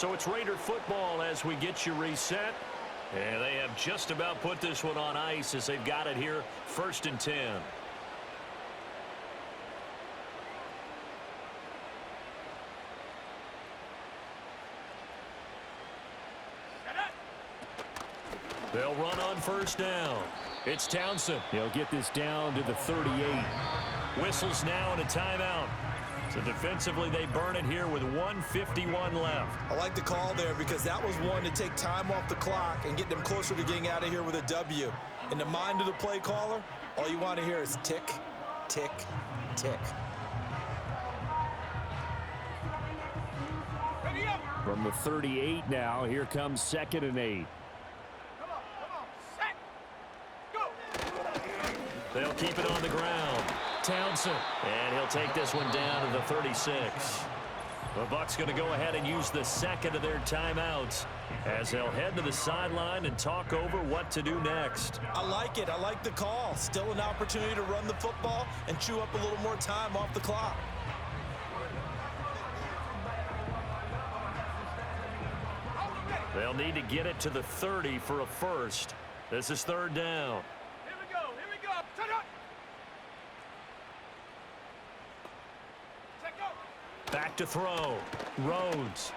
So it's Raider football as we get you reset. And they have just about put this one on ice as they've got it here, 1st and 10. They'll run on 1st down. It's Townsend. He'll get this down to the 38. Whistles now and a timeout. So defensively, they burn it here with 1:51 left. I like the call there because that was one to take time off the clock and get them closer to getting out of here with a W. In the mind of the play caller, all you want to hear is tick, tick, tick. From the 38 now, here comes 2nd and 8. They'll keep it on the ground. Townsend, and he'll take this one down to the 36. The Bucs going to go ahead and use the second of their timeouts as they'll head to the sideline and talk over what to do next. I like it. I like the call. Still an opportunity to run the football and chew up a little more time off the clock. They'll need to get it to the 30 for a first. This is 3rd down. Back to throw. Rhodes.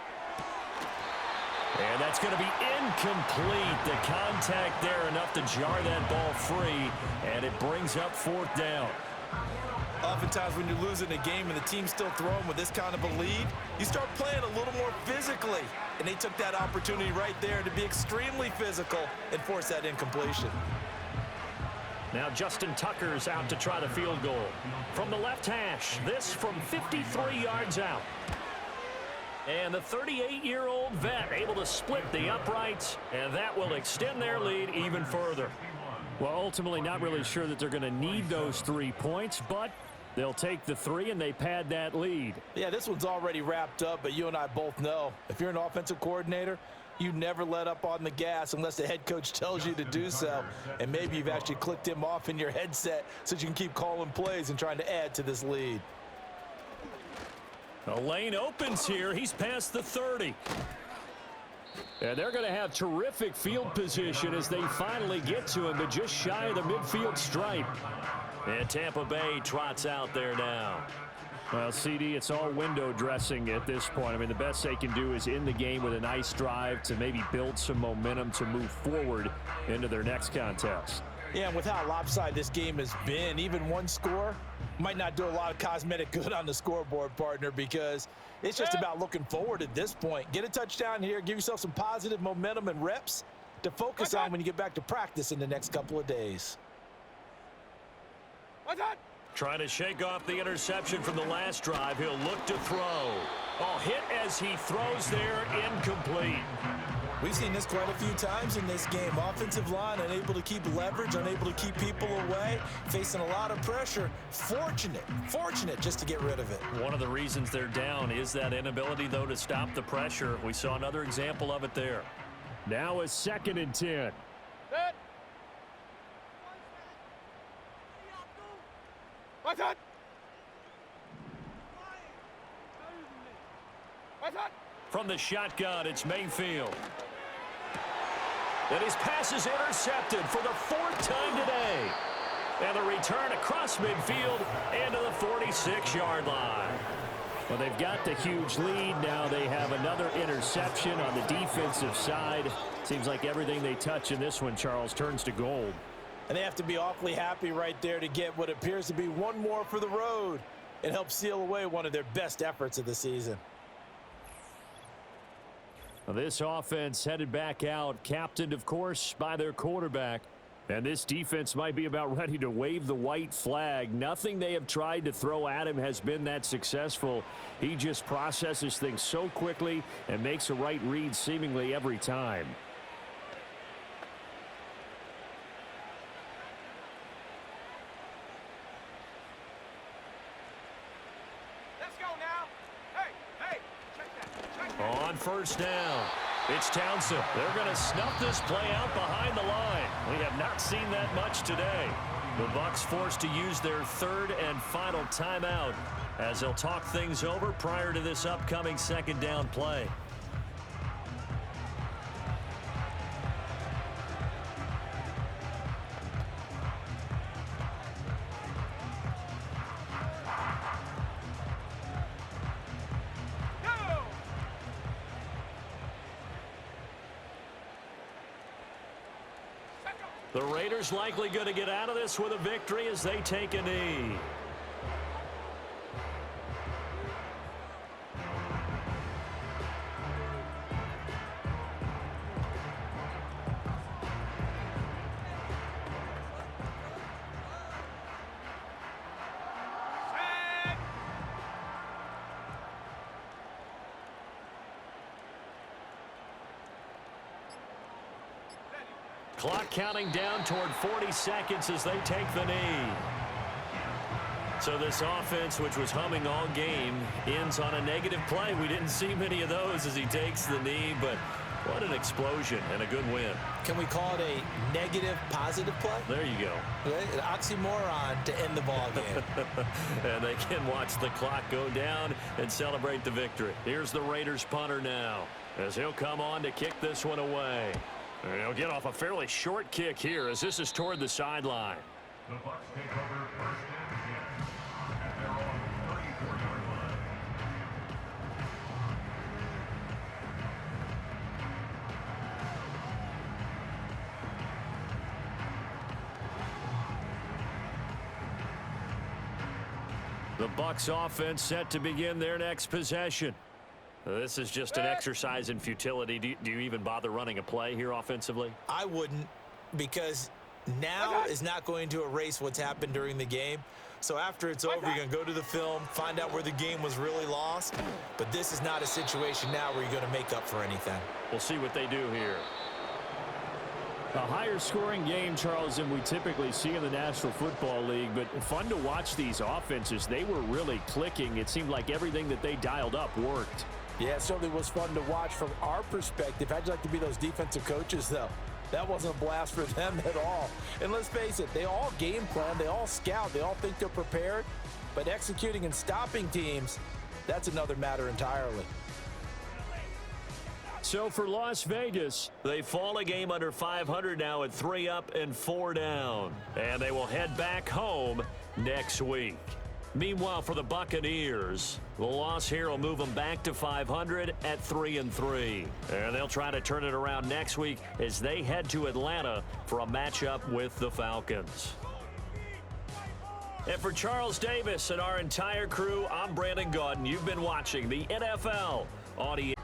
And that's going to be incomplete. The contact there enough to jar that ball free, and it brings up 4th down. Oftentimes when you're losing a game and the team's still throwing with this kind of a lead, you start playing a little more physically. And they took that opportunity right there to be extremely physical and force that incompletion. Now Justin Tucker's out to try the field goal. From the left hash, this from 53 yards out. And the 38-year-old vet able to split the uprights, and that will extend their lead even further. Well, ultimately not really sure that they're going to need those 3 points, but they'll take the 3 and they pad that lead. Yeah, this one's already wrapped up, but you and I both know if you're an offensive coordinator, you never let up on the gas unless the head coach tells you to do so. And maybe you've actually clicked him off in your headset so you can keep calling plays and trying to add to this lead. The lane opens here. He's past the 30. And they're going to have terrific field position as they finally get to him, but just shy of the midfield stripe. And Tampa Bay trots out there now. Well, CD, it's all window dressing at this point. I mean, the best they can do is in the game with a nice drive to maybe build some momentum to move forward into their next contest. Yeah, and with how lopsided this game has been, even one score might not do a lot of cosmetic good on the scoreboard, partner, because it's just about looking forward at this point. Get a touchdown here, give yourself some positive momentum and reps to focus on when you get back to practice in the next couple of days. Trying to shake off the interception from the last drive. He'll look to throw. Oh, hit as he throws there, incomplete. We've seen this quite a few times in this game. Offensive line unable to keep leverage, unable to keep people away, facing a lot of pressure. Fortunate just to get rid of it. One of the reasons they're down is that inability, though, to stop the pressure. We saw another example of it there. Now a 2nd and 10. From the shotgun, it's Mayfield. And his pass is intercepted for the 4th time today. And the return across midfield into the 46-yard line. Well, they've got the huge lead. Now they have another interception on the defensive side. Seems like everything they touch in this one, Charles, turns to gold. And they have to be awfully happy right there to get what appears to be one more for the road and help seal away one of their best efforts of the season. Well, this offense headed back out, captained, of course, by their quarterback. And this defense might be about ready to wave the white flag. Nothing they have tried to throw at him has been that successful. He just processes things so quickly and makes a right read seemingly every time. On 1st down, it's Townsend. They're going to snuff this play out behind the line. We have not seen that much today. The Bucs forced to use their 3rd and final timeout as they'll talk things over prior to this upcoming 2nd down play. The Raiders likely going to get out of this with a victory as they take a knee. Clock counting down toward 40 seconds as they take the knee. So this offense, which was humming all game, ends on a negative play. We didn't see many of those as he takes the knee, but what an explosion and a good win. Can we call it a negative positive play? There you go. An oxymoron to end the ball game. And they can watch the clock go down and celebrate the victory. Here's the Raiders punter now as he'll come on to kick this one away. And he'll get off a fairly short kick here as this is toward the sideline. The Bucs take over first and 10 at their own 34-yard line. The Bucs offense set to begin their next possession. This is just an exercise in futility. Do you even bother running a play here offensively? I wouldn't, because now is not going to erase what's happened during the game. So after it's over, you're going to go to the film, find out where the game was really lost. But this is not a situation now where you're going to make up for anything. We'll see what they do here. A higher scoring game, Charles, than we typically see in the National Football League, but fun to watch these offenses. They were really clicking. It seemed like everything that they dialed up worked. Yeah, it certainly was fun to watch from our perspective. How'd you like to be those defensive coaches, though? That wasn't a blast for them at all. And let's face it, they all game plan, they all scout, they all think they're prepared. But executing and stopping teams, that's another matter entirely. So for Las Vegas, they fall a game under 500 now at 3 up and 4 down. And they will head back home next week. Meanwhile, for the Buccaneers, the loss here will move them back to 500 at 3-3. And they'll try to turn it around next week as they head to Atlanta for a matchup with the Falcons. And for Charles Davis and our entire crew, I'm Brandon Gaudin. You've been watching the NFL on ESPN.